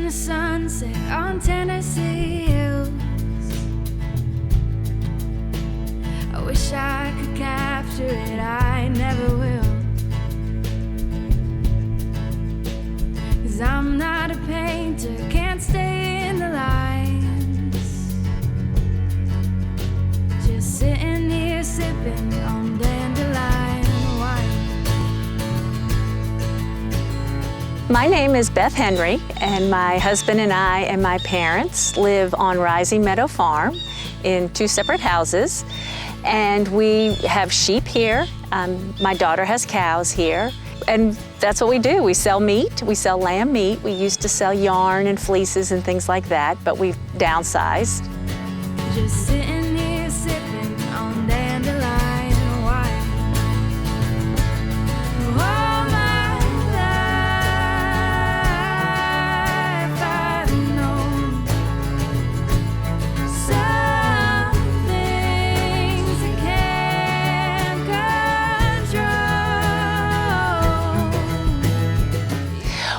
the sunset on Tennessee hills. I wish I could capture it, I never will. 'Cause I'm not a painter, can't stay in the lines. Just sitting here sipping on dandelion wine. My name is Beth Henry, and my husband and I and my parents live on Rising Meadow Farm in 2 separate houses. And we have sheep here. My daughter has cows here. And that's what we do. We sell meat. We sell lamb meat. We used to sell yarn and fleeces and things like that, but we've downsized. Just sitting here sipping on dandelion wine. All my life I've known some things you can't control.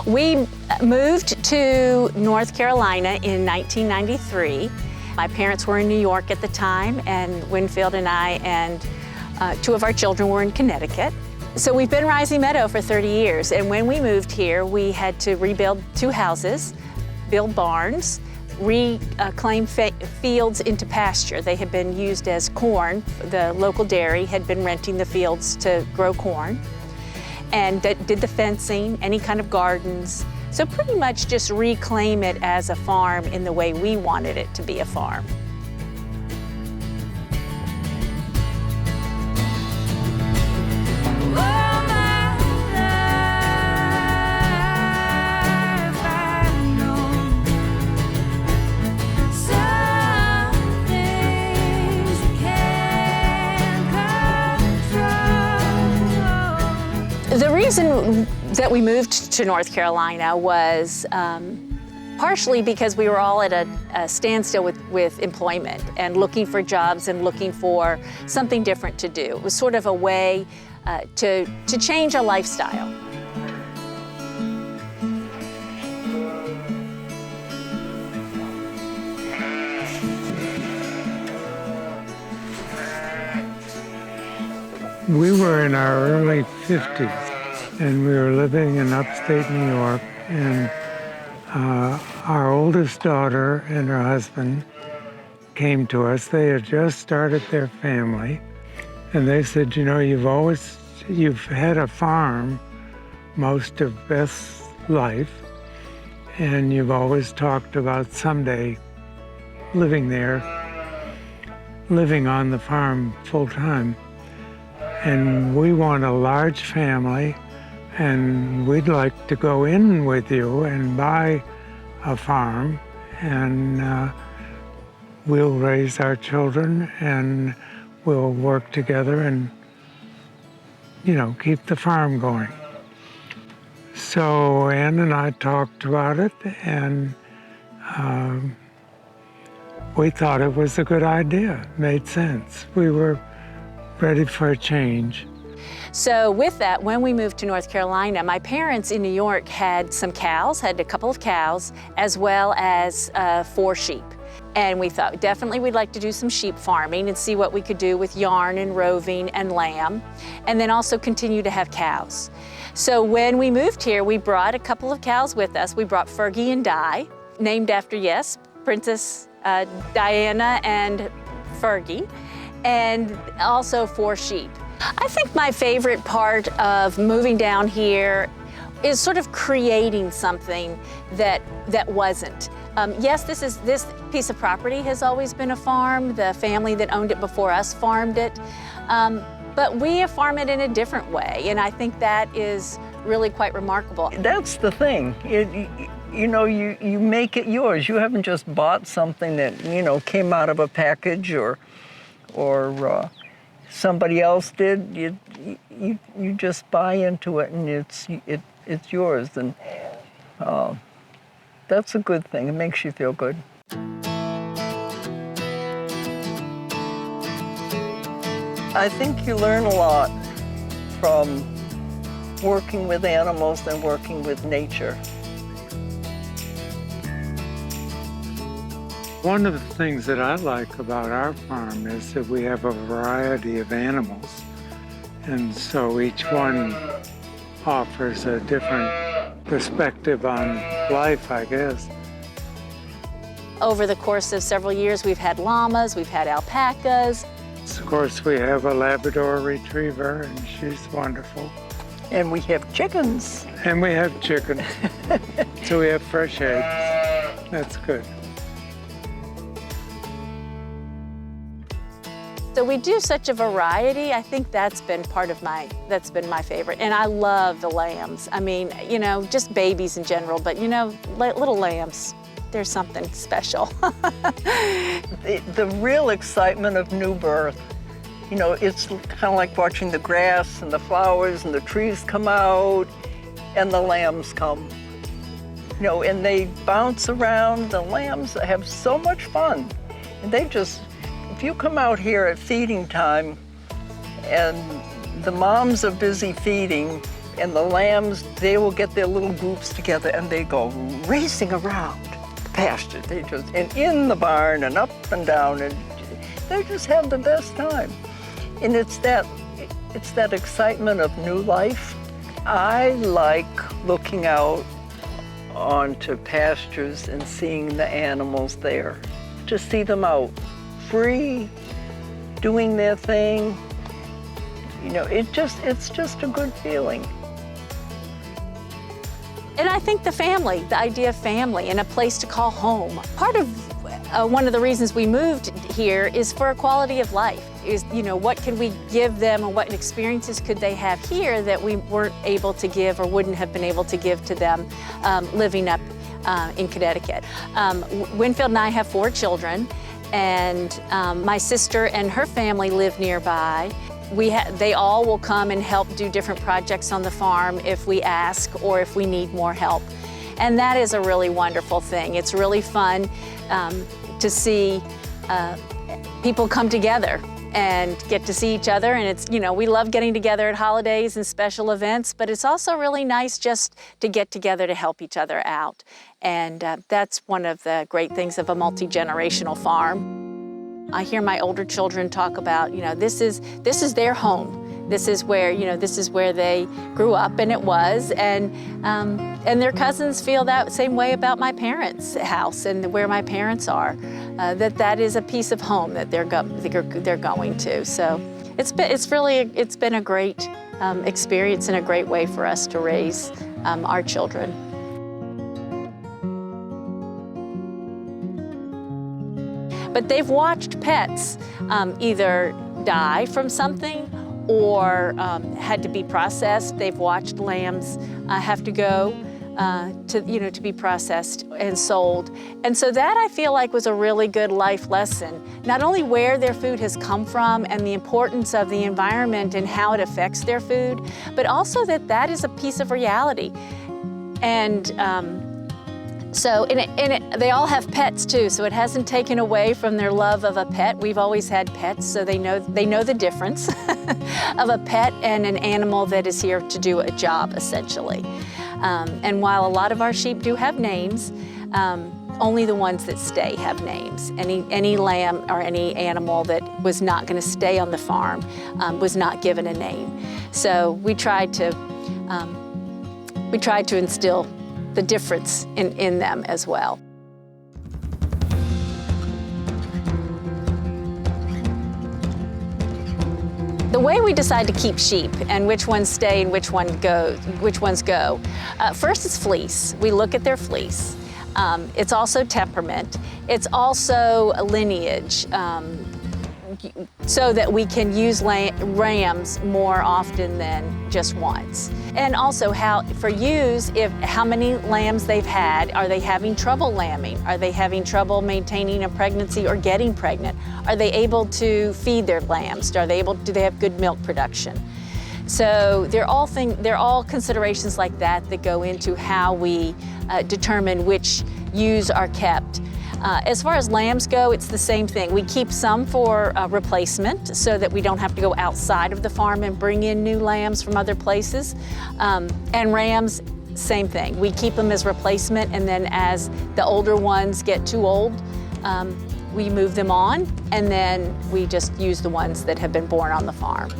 We moved to North Carolina in 1993. My parents were in New York at the time, and Winfield and I and 2 of our children were in Connecticut. So we've been Rising Meadow for 30 years, and when we moved here, we had to rebuild 2 houses, build barns, reclaim fields into pasture. They had been used as corn. The local dairy had been renting the fields to grow corn, and did the fencing, any kind of gardens. So pretty much just reclaim it as a farm in the way we wanted it to be a farm. All my life I've known some things you can't control. The reason that we moved to North Carolina was partially because we were all at a standstill with employment and looking for jobs and looking for something different to do. It was sort of a way to change our lifestyle. We were in our early 50s, and we were living in upstate New York, and our oldest daughter and her husband came to us. They had just started their family, and they said, you know, you've had a farm most of Beth's life, and you've always talked about someday living there, living on the farm full time. And we want a large family, and we'd like to go in with you and buy a farm, and we'll raise our children, and we'll work together and, you know, keep the farm going. So Ann and I talked about it, and we thought it was a good idea, made sense. We were ready for a change. So with that, when we moved to North Carolina, my parents in New York had some cows, had a couple of cows, as well as 4 sheep. And we thought definitely we'd like to do some sheep farming and see what we could do with yarn and roving and lamb, and then also continue to have cows. So when we moved here, we brought a couple of cows with us. We brought Fergie and Di, named after, yes, Princess Diana and Fergie, and also 4 sheep. I think my favorite part of moving down here is sort of creating something that wasn't. Yes, this piece of property has always been a farm. The family that owned it before us farmed it, but we farm it in a different way, and I think that is really quite remarkable. That's the thing. You know, you make it yours. You haven't just bought something that, you know, came out of a package or somebody else did. You just buy into it, and it's yours, and that's a good thing. It makes you feel good. I think you learn a lot from working with animals and working with nature. One of the things that I like about our farm is that we have a variety of animals. And so each one offers a different perspective on life, I guess. Over the course of several years, we've had llamas, we've had alpacas. Of course, we have a Labrador retriever, and she's wonderful. And we have chickens. And we have chickens. So we have fresh eggs. That's good. So we do such a variety. I think that's been my favorite. And I love the lambs. I mean, you know, just babies in general, but you know, little lambs, there's something special. The real excitement of new birth, you know, it's kind of like watching the grass and the flowers and the trees come out and the lambs come. You know, and they bounce around. The lambs have so much fun. And they just, if you come out here at feeding time and the moms are busy feeding and the lambs, they will get their little groups together and they go racing around the pasture. They just, and in the barn and up and down, and they just have the best time. And it's that excitement of new life. I like looking out onto pastures and seeing the animals there. To see them out free, doing their thing, you know, it's just a good feeling. And I think the idea of family and a place to call home. Part of one of the reasons we moved here is for a quality of life. Is, you know, what can we give them and what experiences could they have here that we weren't able to give or wouldn't have been able to give to them living up in Connecticut. Winfield and I have 4 children, and my sister and her family live nearby. They all will come and help do different projects on the farm if we ask or if we need more help. And that is a really wonderful thing. It's really fun to see people come together and get to see each other. And it's, you know, we love getting together at holidays and special events, but it's also really nice just to get together to help each other out. And that's one of the great things of a multi-generational farm. I hear my older children talk about, you know, this is their home. This is where, you know, this is where they grew up, and it was, and their cousins feel that same way about my parents' house and where my parents are. That is a piece of home that they're going to. So it's been a great experience and a great way for us to raise our children. But they've watched pets either die from something or had to be processed. They've watched lambs have to go to be processed and sold. And so that, I feel like, was a really good life lesson. Not only where their food has come from and the importance of the environment and how it affects their food, but also that is a piece of reality. And they all have pets too, so it hasn't taken away from their love of a pet. We've always had pets, so they know the difference of a pet and an animal that is here to do a job, essentially. And while a lot of our sheep do have names, only the ones that stay have names. Any lamb or any animal that was not going to stay on the farm was not given a name. So we tried to instill the difference in them as well. The way we decide to keep sheep and which ones stay and which ones go, first is fleece. We look at their fleece. It's also temperament. It's also a lineage, so that we can use rams more often than just once. And also how many lambs they've had. Are they having trouble lambing? Are they having trouble maintaining a pregnancy or getting pregnant? Are they able to feed their lambs? Do they have good milk production? So they're all considerations like that go into how we determine which ewes are kept. As far as lambs go, it's the same thing. We keep some for replacement so that we don't have to go outside of the farm and bring in new lambs from other places. And rams, same thing. We keep them as replacement, and then as the older ones get too old, we move them on, and then we just use the ones that have been born on the farm.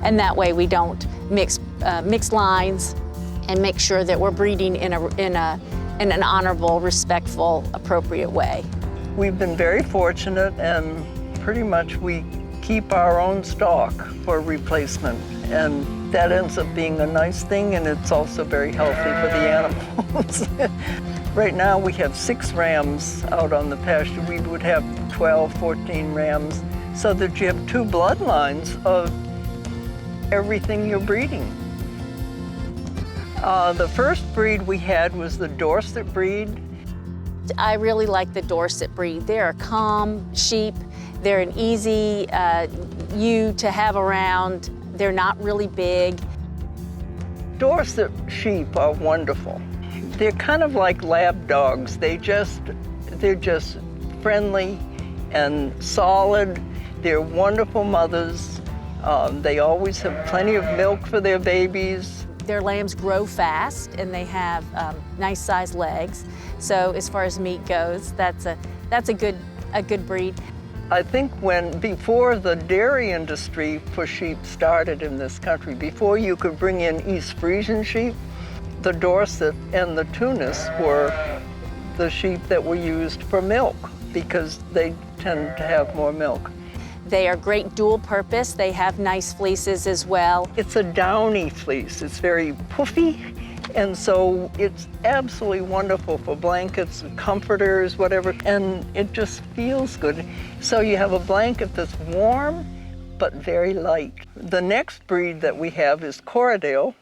And that way we don't mix lines, and make sure that we're breeding in an honorable, respectful, appropriate way. We've been very fortunate, and pretty much we keep our own stock for replacement, and that ends up being a nice thing, and it's also very healthy for the animals. Right now we have 6 rams out on the pasture. We would have 12, 14 rams, so that you have 2 bloodlines of everything you're breeding. The first breed we had was the Dorset breed. I really like the Dorset breed. They're a calm sheep. They're an easy ewe to have around. They're not really big. Dorset sheep are wonderful. They're kind of like lab dogs. They're just friendly and solid. They're wonderful mothers. They always have plenty of milk for their babies. Their lambs grow fast, and they have nice sized legs. So as far as meat goes, that's a good breed. I think before the dairy industry for sheep started in this country, before you could bring in East Frisian sheep, the Dorset and the Tunis were the sheep that were used for milk because they tend to have more milk. They are great dual purpose. They have nice fleeces as well. It's a downy fleece. It's very puffy, and so it's absolutely wonderful for blankets, comforters, whatever, and it just feels good. So you have a blanket that's warm, but very light. The next breed that we have is Corriedale.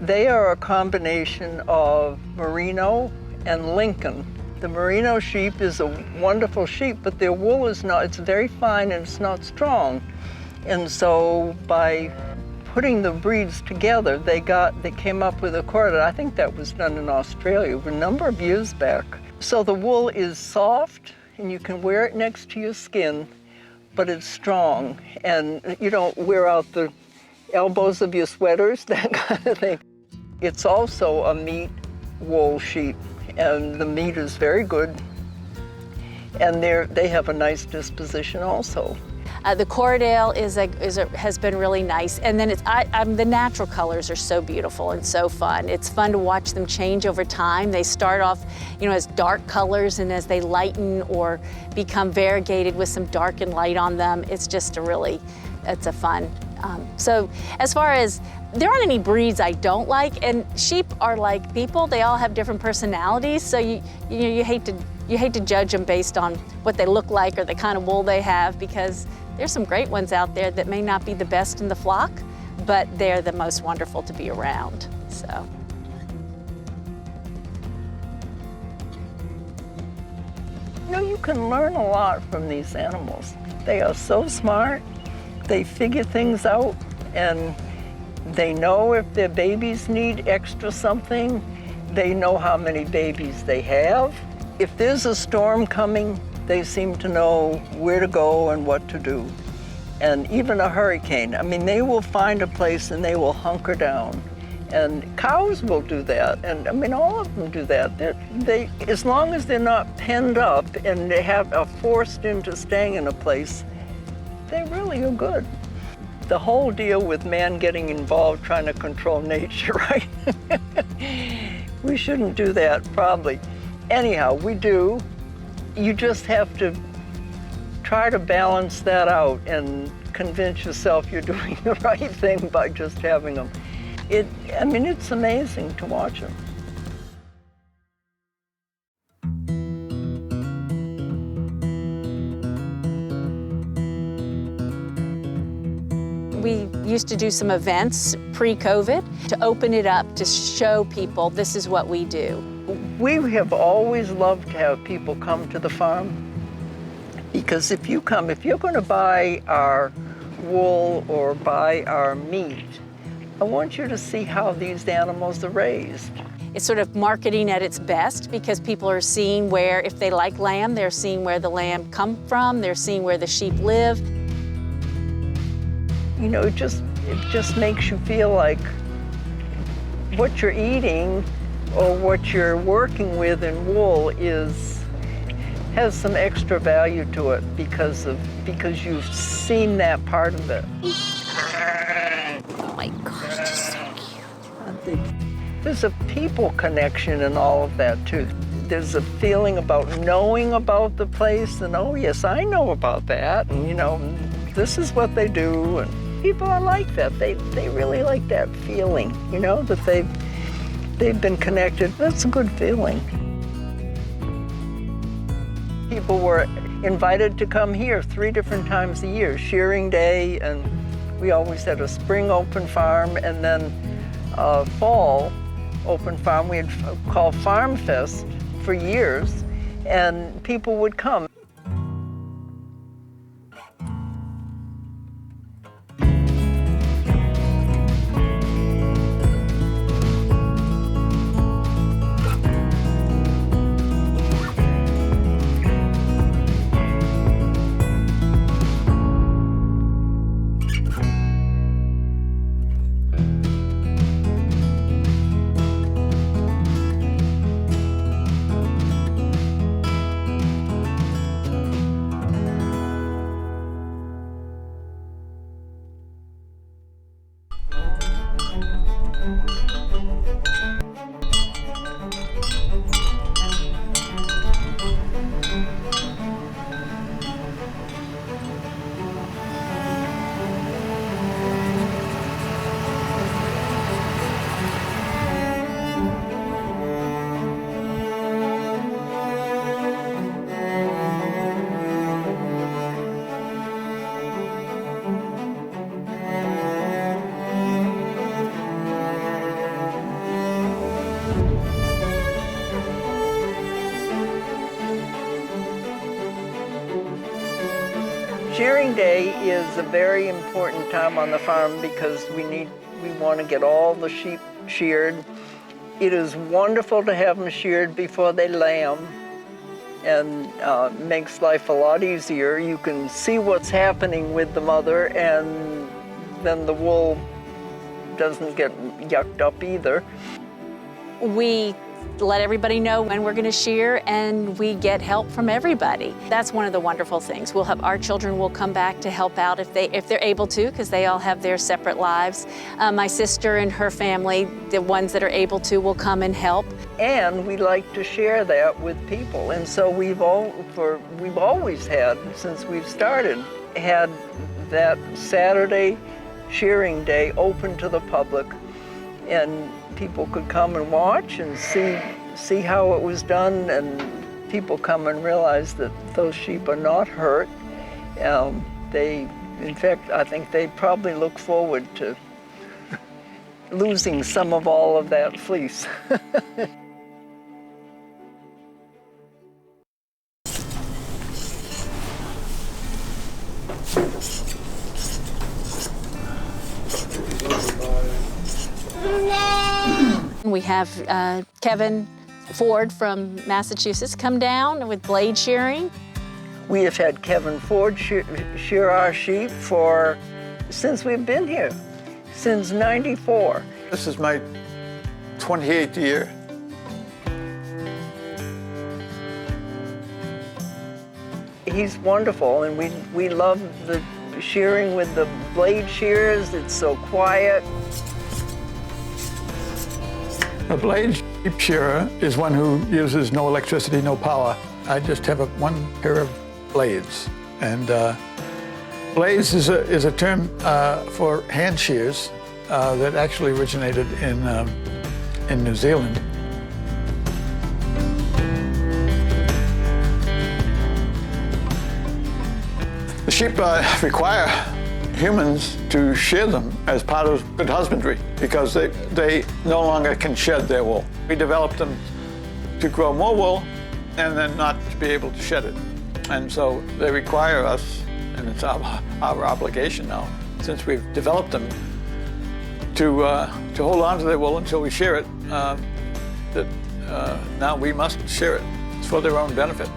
They are a combination of Merino and Lincoln. The Merino sheep is a wonderful sheep, but their wool is not, it's very fine and it's not strong. And so by putting the breeds together, they came up with a Corriedale. I think that was done in Australia a number of years back. So the wool is soft and you can wear it next to your skin, but it's strong and you don't wear out the elbows of your sweaters, that kind of thing. It's also a meat wool sheep, and the meat is very good, and they have a nice disposition also. The Corriedale has been really nice, and then the natural colors are so beautiful and so fun. It's fun to watch them change over time. They start off, as dark colors, and as they lighten or become variegated with some dark and light on them, it's just it's a fun. So as far as, there aren't any breeds I don't like, and sheep are like people. They all have different personalities, so you hate to judge them based on what they look like or the kind of wool they have, because there's some great ones out there that may not be the best in the flock, but they're the most wonderful to be around. So. You can learn a lot from these animals. They are so smart. They figure things out, and they know if their babies need extra something. They know how many babies they have. If there's a storm coming, they seem to know where to go and what to do. And even a hurricane, they will find a place and they will hunker down. And cows will do that, and all of them do that. They, as long as they're not penned up and they are forced into staying in a place, they really are good. The whole deal with man getting involved trying to control nature, right? We shouldn't do that, probably. Anyhow, we do. You just have to try to balance that out and convince yourself you're doing the right thing by just having them. It's amazing to watch them. We used to do some events pre-COVID to open it up, to show people this is what we do. We have always loved to have people come to the farm, because if you're going to buy our wool or buy our meat, I want you to see how these animals are raised. It's sort of marketing at its best, because people are seeing where, if they like lamb, they're seeing where the lamb come from, they're seeing where the sheep live. It just makes you feel like what you're eating or what you're working with in wool has some extra value to it because you've seen that part of it. Oh my gosh, she's so cute. There's a people connection in all of that too. There's a feeling about knowing about the place and, oh yes, I know about that, and this is what they do, and people are like that. They really like that feeling, that they've been connected. That's a good feeling. People were invited to come here 3 different times a year, Shearing Day, and we always had a spring open farm, and then fall open farm we had called Farm Fest for years, and people would come. Shearing Day is a very important time on the farm because we want to get all the sheep sheared. It is wonderful to have them sheared before they lamb, and makes life a lot easier. You can see what's happening with the mother, and then the wool doesn't get yucked up either. We let everybody know when we're going to shear, and we get help from everybody. That's one of the wonderful things. We'll have our children will come back to help out if they're able to, because they all have their separate lives. My sister and her family, the ones that are able to, will come and help. And we like to share that with people, and so we've always had, since we've started, had that Saturday Shearing Day open to the public, and people could come and watch and see how it was done, and people come and realize that those sheep are not hurt. In fact, I think they probably look forward to losing some of all of that fleece. We have Kevin Ford from Massachusetts come down with blade shearing. We have had Kevin Ford shear our sheep since we've been here, since '94. This is my 28th year. He's wonderful, and we love the shearing with the blade shears. It's so quiet. A blade sheep shearer is one who uses no electricity, no power. I just have one pair of blades. And blades is a term for hand shears that actually originated in New Zealand. The sheep require humans to shear them as part of good husbandry because they no longer can shed their wool. We developed them to grow more wool and then not to be able to shed it. And so they require us, and it's our obligation now, since we've developed them, to hold on to their wool until we shear it, that now we must shear it. It's for their own benefit.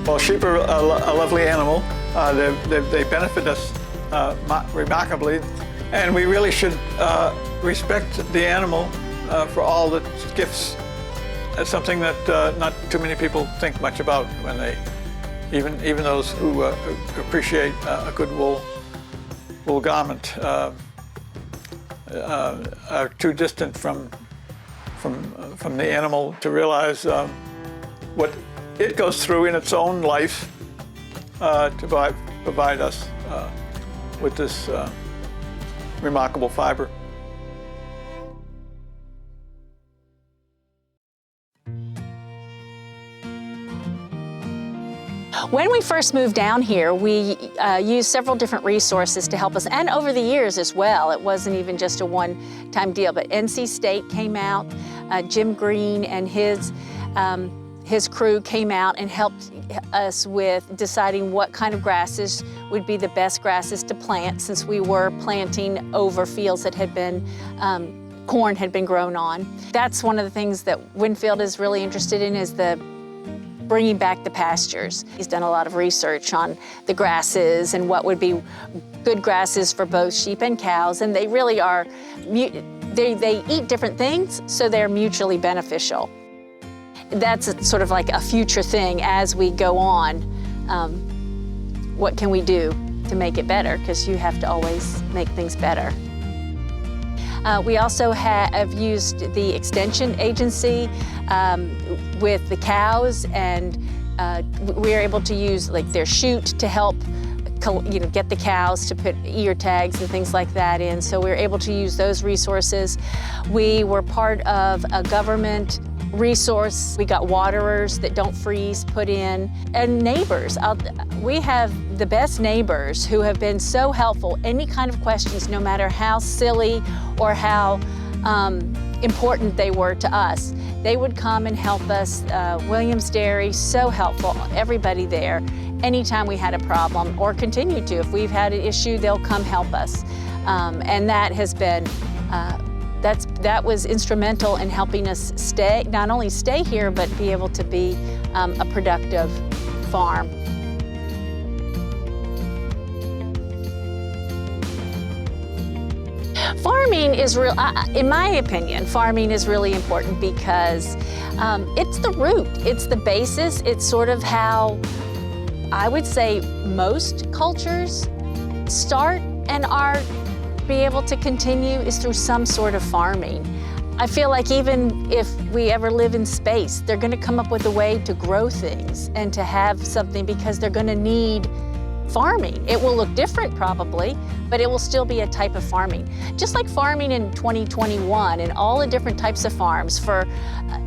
Well, sheep are a lovely animal. They benefit us remarkably, and we really should respect the animal for all its gifts. It's something that not too many people think much about when they, even those who appreciate a good wool garment, are too distant from the animal to realize what it goes through in its own life to provide us with this remarkable fiber. When we first moved down here, we used several different resources to help us, and over the years as well. It wasn't even just a one-time deal, but NC State came out, Jim Green and his crew came out and helped us with deciding what kind of grasses would be the best grasses to plant, since we were planting over fields that had been corn had been grown on. That's one of the things that Winfield is really interested in, is the bringing back the pastures. He's done a lot of research on the grasses and what would be good grasses for both sheep and cows, and they really are, they eat different things, so they're mutually beneficial. That's sort of like a future thing as we go on. What can we do to make it better? Because you have to always make things better. We also have used the extension agency with the cows, and we're able to use like their chute to help get the cows to put ear tags and things like that in. So we're able to use those resources. We were part of a government resource. We got waterers that don't freeze put in, and neighbors. We have the best neighbors who have been so helpful. Any kind of questions, no matter how silly or how important they were to us, they would come and help us. Williams Dairy, so helpful, everybody there. Anytime we had a problem, or continue to, if we've had an issue, they'll come help us. And that has been, that was instrumental in helping us not only stay here, but be able to be a productive farm. Farming is real, in my opinion, farming is really important because it's the root, it's the basis, it's sort of how I would say most cultures start and be able to continue is through some sort of farming. I feel like even if we ever live in space, they're gonna come up with a way to grow things and to have something, because they're gonna need farming. It will look different probably, but it will still be a type of farming. Just like farming in 2021 and all the different types of farms,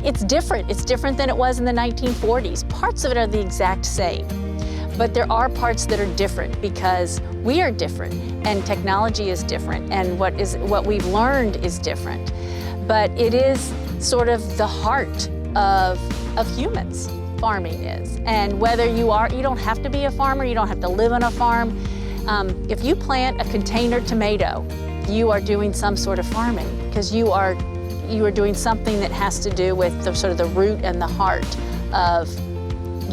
it's different. It's different than it was in the 1940s. Parts of it are the exact same, but there are parts that are different because we are different and technology is different and what we've learned is different. But it is sort of the heart of humans. Farming is. And whether you don't have to be a farmer, you don't have to live on a farm. If you plant a container tomato, you are doing some sort of farming, because you are doing something that has to do with the root and the heart of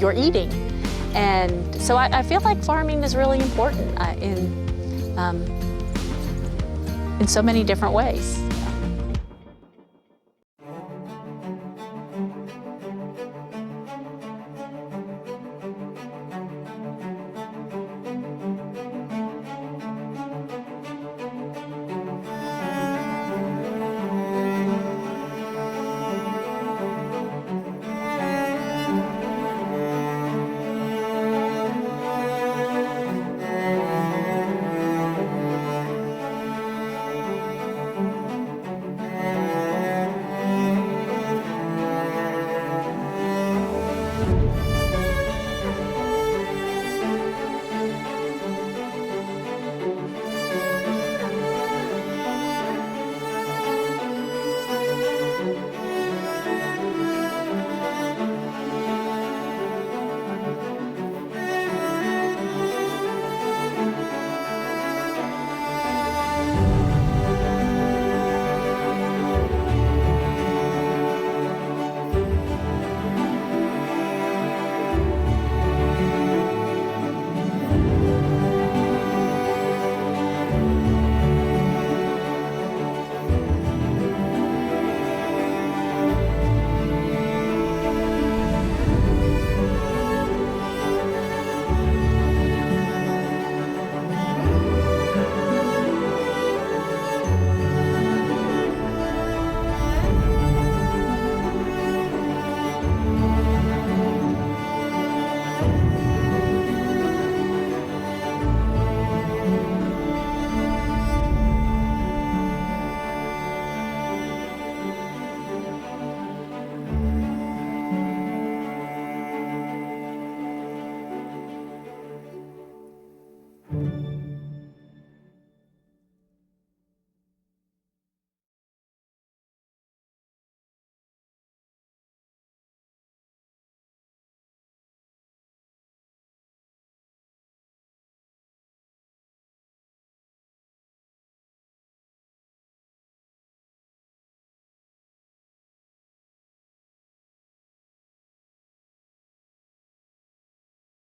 your eating. And so I feel like farming is really important in so many different ways.